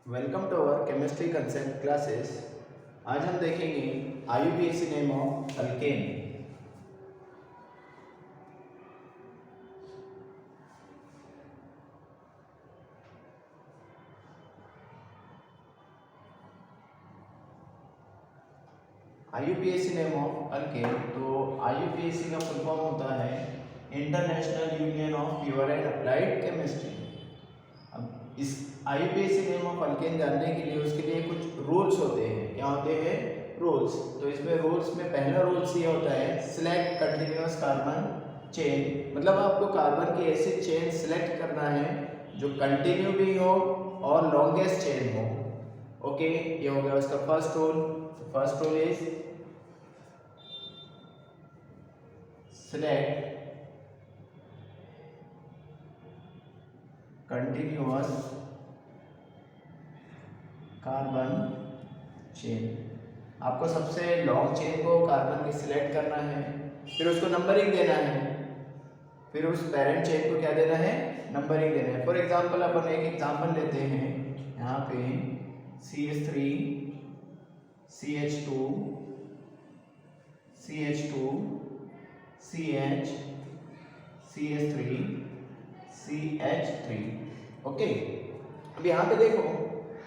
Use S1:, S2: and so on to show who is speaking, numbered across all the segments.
S1: Welcome to our chemistry concept classes. आज हम देखेंगे IUPAC name of alkane. IUPAC name of alkane, तो IUPAC का फुल फॉर्म होता है international union of pure and applied chemistry. अब इस IUPAC नेम ऑफ अल्केन जानने के लिए उसके लिए कुछ रूल्स होते हैं। क्या होते हैं? रूल्स। तो इसमें रूल्स में पहला रूल्स ये होता है सिलेक्ट कंटिन्यूअस कार्बन चेन। मतलब आपको कार्बन की ऐसी चेन सिलेक्ट करना है जो कंटिन्यू भी हो और लॉन्गेस्ट चेन हो। ओके, ये हो गया उसका first rule. First rule is select continuous carbon chain. आपको सबसे लॉन्ग चेन को कार्बन की सिलेक्ट करना है, फिर उसको नंबरिंग देना है, फिर उस पेरेंट चेन को क्या देना है? नंबरिंग देना है। फॉर एग्जांपल अपन एक एग्जांपल लेते हैं। यहाँ पे CH3 CH2 CH2 CH CH3 CH3। Okay, अब यहाँ पे देखो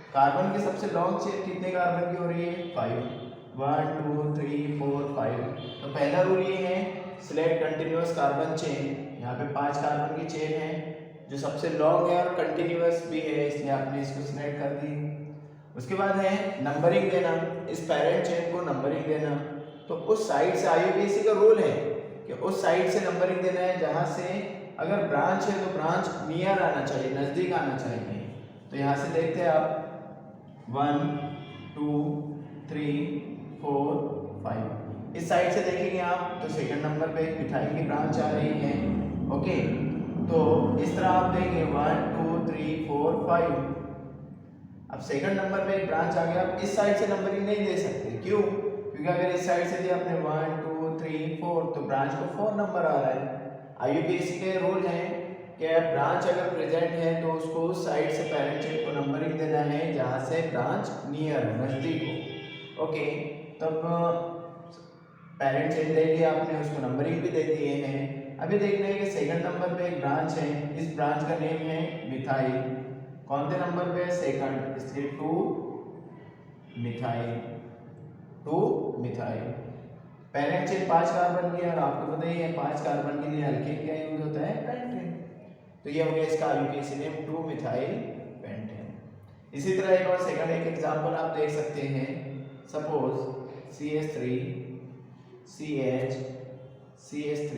S1: कार्बन की सबसे लॉन्ग चेन कितने कार्बन की हो रही है? 5। 1 2 3 4 5। तो पहला रूल ये है सिलेक्ट कंटिन्यूअस कार्बन चेन। यहाँ पे 5 कार्बन की चेन है जो सबसे लॉन्ग है और कंटिन्यूअस भी है, इसलिए आपने इसको सिलेक्ट कर दी। उसके बाद है नंबरिंग देना, इस पेरेंट चेन को नंबरिंग देना। तो उस साइड से IUPAC का रूल है कि उस साइड से नंबरिंग देना है जहां से अगर ब्रांच है तो ब्रांच नियर आना चाहिए, नजदीक आना चाहिए। तो यहाँ से देखते हैं आप 1 2 3 4 5। इस साइड से देखेंगे आप तो सेकंड नंबर पे मिथाइल की ब्रांच आ रही है। ओके, तो इस तरह आप देंगे 1 2 3 4 5। अब सेकंड नंबर पे एक ब्रांच आ गया। आप इस साइड से नंबरिंग नहीं दे सकते, क्यों? क्योंकि अगर इस साइड से दिया आपने 1 2 3 4 तो ब्रांच को 4 नंबर आ रहा है। IUPAC के रूल है कि ब्रांच अगर प्रेजेंट है तो उसको उस साइड से पेरेंट चेन को नंबरिंग देना है जहां से ब्रांच नियर हो, नजदीक हो। ओके, तब पेरेंट चेन दे दिया आपने, उसको नंबरिंग भी दे दिए हैं। अभी देखना है कि सेकंड नंबर पे एक ब्रांच है, इस ब्रांच का नेम है मिथाइल। कौन से नंबर पे? सेकंड, इसलिए 2 methyl. 2 methyl. Parent chain 5 carbon की है और आपको पता ही है 5 कार्बन के लिए अल्केन क्या यूज होता है? पेंटेन। तो ये हो गया इसका IUPAC नेम 2 मिथाइल पेंटेन। इसी तरह एक और सेकंड एक एग्जांपल आप देख सकते हैं। Suppose CH3 CH CH3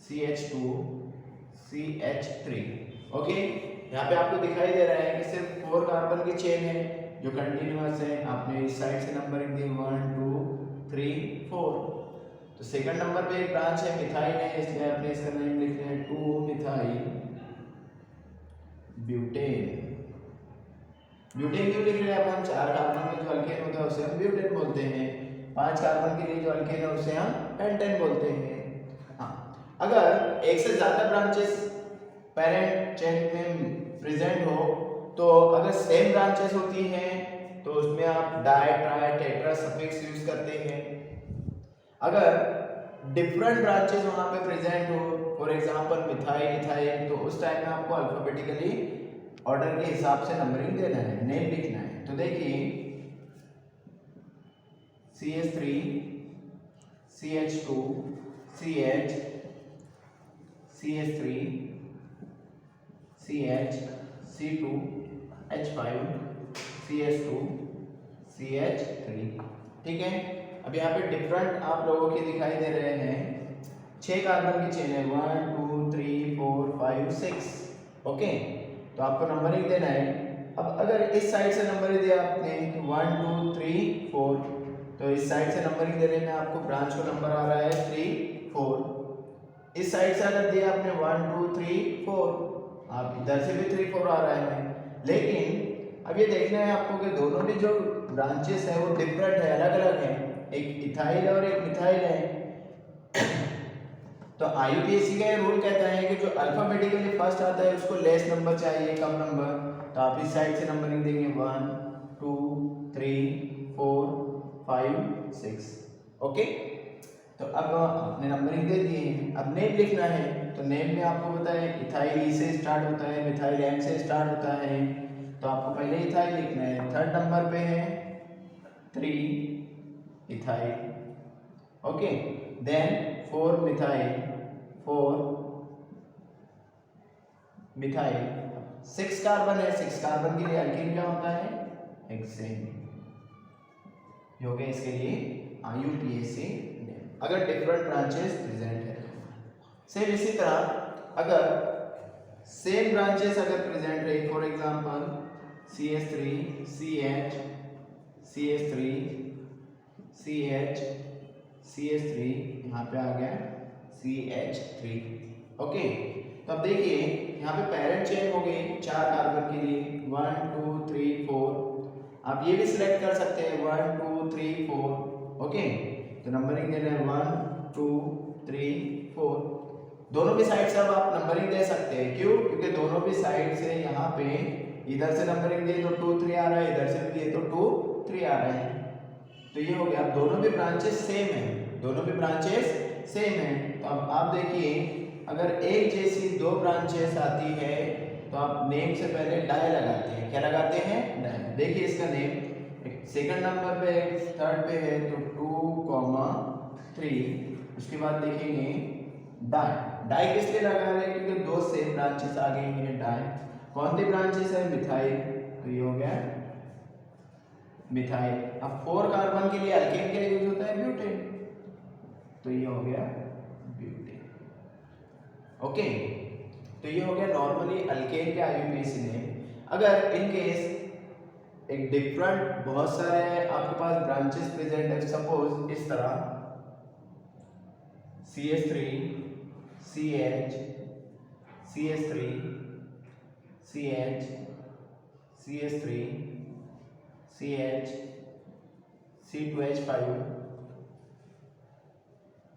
S1: CH2 CH3। Okay, यहाँ पे आपको दिखाई दे रहा है कि सिर्फ 4 कार्बन की चेन है जो कंटिन्यूअस है। आपने इस साइड से नंबरिंग दी 1 2 3 4। तो सेकंड नंबर पे एक ब्रांच है मिथाइल है, इसलिए आपने इसका नेम लिख दिया 2 मिथाइल ब्यूटेन। ब्यूटेन क्यों लिख रहे हैं? अपन 4 कार्बन में जो अल्केन होता है उसे हम ब्यूटेन बोलते हैं, 5 कार्बन के लिए जो अल्केन है उसे हम पेंटेन बोलते हैं। हाँ, अगर एक से ज्यादा ब्रांचेस पेरेंट चेन में प्रेजेंट हो तो अगर सेम ब्रांचेस होती हैं तो उसमें आप di tri tetra suffix use करते हैं। अगर डिफरेंट ब्रांचेस वहां पे प्रेजेंट हो, फॉर एग्जांपल मिथाइल इथाइल, तो उस टाइम में आपको अल्फाबेटिकली ऑर्डर के हिसाब से नंबरिंग देना है, नेम लिखना है। तो देखिए CH3 CH2 CH CH3 CH C2 H5 CH2 CH3। ठीक है, अब यहाँ पे डिफरेंट आप लोगों के दिखाई दे रहे हैं। 6 कार्बन की चेन है 1 2 3 4 5 6। ओके, तो आपको नंबरिंग देना है। अब अगर इस साइड से नंबरिंग दिया आपने 1 2 3 4, तो इस साइड से नंबरिंग देने में आपको ब्रांच को नंबर आ रहा है 3 4। इस साइड से अगर दिया आपने 1 2 3 4, आप इधर से भी 3 4 आ रहा है। लेकिन अब ये देखना है आपको कि दोनों भी जो ब्रांचेस है वो डिफरेंट है, अलग अलग है। एक इथाइल और एक मिथाइल है। तो IUPAC का रूल कहता है कि जो अल्फाबेटिकली फर्स्ट आता है उसको लेस नंबर चाहिए, कम नंबर। तो आप इस साइड से नंबरिंग देंगे 1 2 3 4 5 6। ओके, तो अब आपने नंबरिंग दे दिए हैं। अब नेम लिखना है, तो नेम में आपको पता है इथाइल ई से स्टार्ट होता है, मिथाइल एम से स्टार्ट होता है, तो आपको पहले इथाइल लिखना है। थर्ड नंबर पे है 3 ethyl, okay, then 4 methyl, 4 methyl, 6 carbon है, 6 कार्बन के लिए अल्कीन क्या होता है, हेक्सेन। ये हो गया इसके लिए IUPAC नेम, अगर डिफरेंट ब्रांचेस प्रेजेंट है। सेम इसी तरह अगर सेम ब्रांचेस अगर प्रेजेंट रहे, for example CH3 CH CH3 CH CH3, यहाँ पे आ गया CH3, ओके। तो अब देखिए यहाँ पे पैरेंट चेन हो गई 4 कार्बन के लिए 1 2 3 4। आप ये भी सिलेक्ट कर सकते हैं 1 2 3 4, ओके। तो नंबरिंग देना है 1 2 3 4। दोनों भी साइड से अब आप नंबरिंग दे सकते हैं, क्यों? क्योंकि दोनों भी साइड से यहाँ पे इधर से नंबरिंग दिए तो 2 3 आ रहा है, इधर से भी दिए तो 2 3 आ रहे हैं। तो ये हो गया, अब दोनों भी ब्रांचेस सेम है, दोनों भी ब्रांचेस सेम है। तो अब आप देखिए अगर एक जैसी दो ब्रांचेस आती है तो आप नेम से पहले डाई लगाते हैं। क्या लगाते हैं? डाई। देखिए इसका नेम सेकंड नंबर पे, थर्ड पे है तो 2, 3। उसके बाद देखेंगे डाई। डाई किस लिए लगा रहे हैं? क्योंकि दो सेम ब्रांचेस आ गई हैं। डाई कौन सी ब्रांचेस है? मिथाइल, तो ये हो गया मिथाइल। अब 4 कार्बन के लिए अल्केन के लिए यूज होता है ब्यूटेन, तो ये हो गया ब्यूटेन, ओके। तो ये हो गया नॉर्मली अल्केन के IUPAC नेम। अगर इन केस एक डिफरेंट बहुत सारे आपके पास ब्रांचेस प्रेजेंट है, सपोज इस तरह CH3 CH CH3 CH CH3 CH C2H5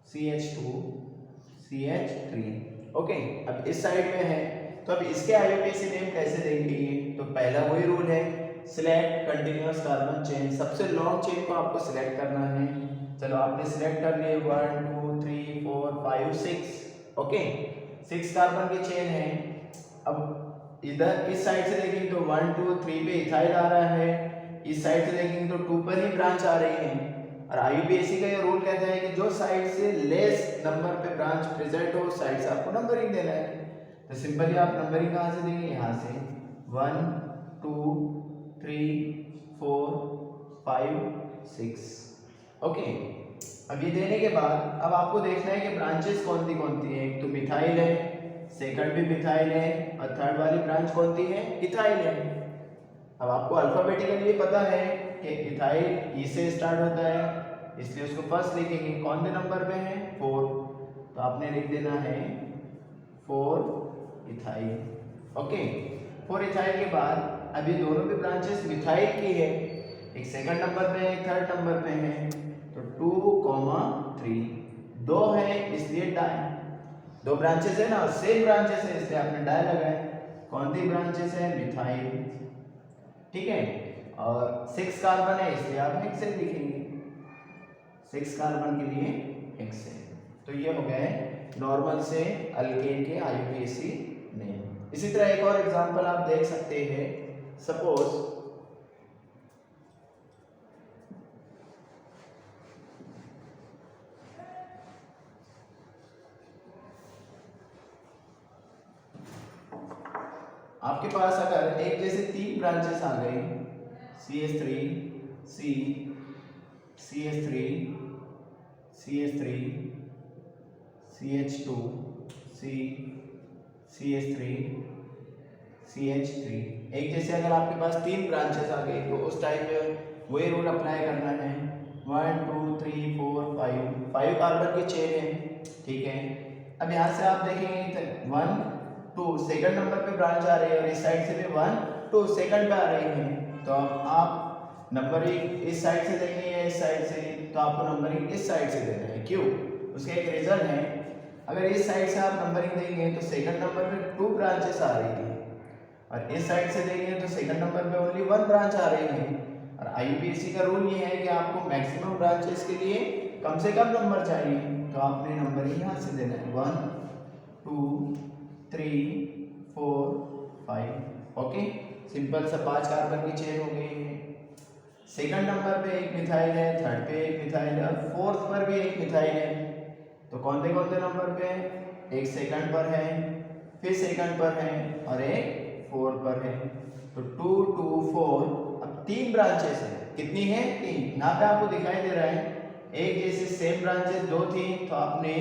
S1: CH2 CH3, okay. अब इस साइड में है तो अब इसके IUPAC नेम कैसे देंगे? तो पहला वही रूल है, सिलेक्ट कंटिन्यूअस कार्बन चेन। सबसे लॉन्ग चेन को आपको सिलेक्ट करना है। चलो आपने सिलेक्ट कर लिए 1 2 3 4 5 6, ओके। 6 कार्बन की चेन है। अब इधर इस साइड से देखेंगे तो 1 2 3 पे इथाइल आ रहा है, इस साइड से देखेंगे तो 2 पर ही ब्रांच आ रही है। और IUPAC का ये रूल कहता है कि जो साइड से लेस नंबर पे ब्रांच प्रेजेंट हो उस साइड से आपको नंबरिंग देना है। तो सिंपली आप नंबरिंग कहाँ से देंगे? यहाँ से 1 2 3 4 5 6, ओके। अब ये देने के बाद अब आपको देखना है कि ब्रांचेस कौन सी है। एक तो मिथाइल है, सेकंड भी मिथाइल है, और थर्ड वाली ब्रांच कौन सी है? इथाइल है। अब आपको अल्फाबेटिकली ये पता है कि इथाइल ई से स्टार्ट होता है, इसलिए उसको फर्स्ट लिखेंगे। कौन से नंबर पे है? 4, तो आपने लिख देना है 4 इथाइल, ओके। 4 इथाइल के बाद अभी दोनों भी ब्रांचेस मिथाइल की है, एक सेकंड नंबर पे है, एक थर्ड नंबर पे है, तो 2, 3 दो है इसलिए डाई। दो ब्रांचेस है ना, सेम ब्रांचेस है इसलिए आपने डाई लगाए। कौन सी ब्रांचेस है? मिथाइल, ठीक है। और 6 कार्बन है इसलिए आप हेक्सेन लिखेंगे, 6 कार्बन के लिए हेक्सेन। तो ये हो गए नॉर्मल से अल्केन के IUPAC नेम। इसी तरह एक और एग्जांपल आप देख सकते हैं। सपोज आपके पास अगर एक जैसे 3 ब्रांचेस आ गई, CH3 C CH3 CH3 CH2 C CH3 CH3, एक जैसे अगर आपके पास 3 ब्रांचेस आ गई तो उस टाइम में वही रूल अप्लाई करना है। 1 2 3 4 5 कार्बन की चेन है, ठीक है। अब यहाँ से आप देखेंगे 1 2 सेकंड नंबर पे ब्रांच आ रही है और इस साइड से भी 1 2 सेकंड पे आ रही है। तो आप नंबरिंग इस साइड से देंगे या इस साइड से, तो आपको नंबरिंग इस साइड से देना है। क्यों? उसका एक रीजन है। अगर इस साइड से आप नंबरिंग देंगे तो सेकंड नंबर पे 2 ब्रांचेस आ रही थी और इस साइड से देखेंगे तो सेकंड नंबर पे ओनली 1 ब्रांच आ रही है। और आईयूपीएसी का रूल ये है कि आपको मैक्सिमम ब्रांचेस के लिए कम से कम नंबर चाहिए, तो आपने नंबर ही यहाँ से देना है 1 2 3 4 5। ओके, सिंपल सा 5 कार्बन की चेन हो गई है। सेकंड नंबर पे एक मिथाइल है, थर्ड पे एक मिथाइल है और फोर्थ पर भी एक मिथाइल है। तो कौन से नंबर पे? एक सेकंड पर है, फिर सेकंड पर है और एक फोर्थ पर है। तो 2 2 4, अब 3 ब्रांचेस है। कितनी है? 3। यहाँ पे आपको दिखाई दे रहा है एक जैसे सेम ब्रांचेस 2 थी तो आपने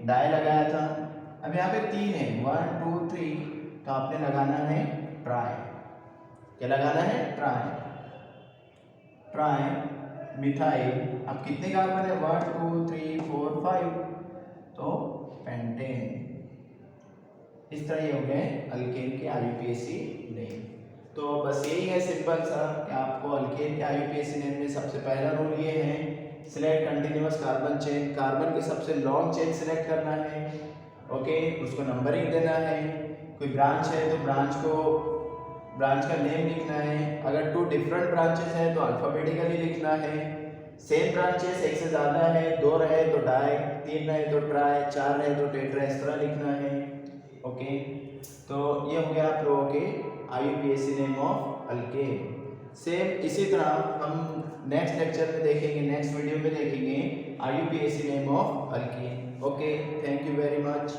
S1: डाई लगाया था। अब यहाँ पे 3 है, 1 2 3, तो आपने लगाना है ट्राई। क्या लगाना है? ट्राई। Tri methyl. अब कितने कार्बन है? 1 2 3 4 5, तो पेंटेन। इस तरह ये हो गए अल्केन के आईयूपीएसी नेम। तो बस यही है सिंपल सा कि आपको अल्केन के आईयूपीएसी नेम में सबसे पहला रूल ये है, select continuous carbon chain. Carbon के सबसे लॉन्ग चेन सिलेक्ट करना है। ओके, उसको नंबरिंग देना है। कोई ब्रांच है तो ब्रांच का नेम लिखना है। अगर 2 डिफरेंट ब्रांचेस है तो अल्फाबेटिकली लिखना है। सेम ब्रांचेस एक से ज़्यादा है, 2 रहे तो डाई, 3 रहे तो ट्राई, 4 रहे तो टेट्रा, इस तरह लिखना है। ओके, तो ये हो गया आप लोगों के IUPAC name of alkane. Same इसी तरह हम नेक्स्ट लेक्चर में देखेंगे, नेक्स्ट वीडियो में देखेंगे IUPAC name of alkane. Okay, thank you very much.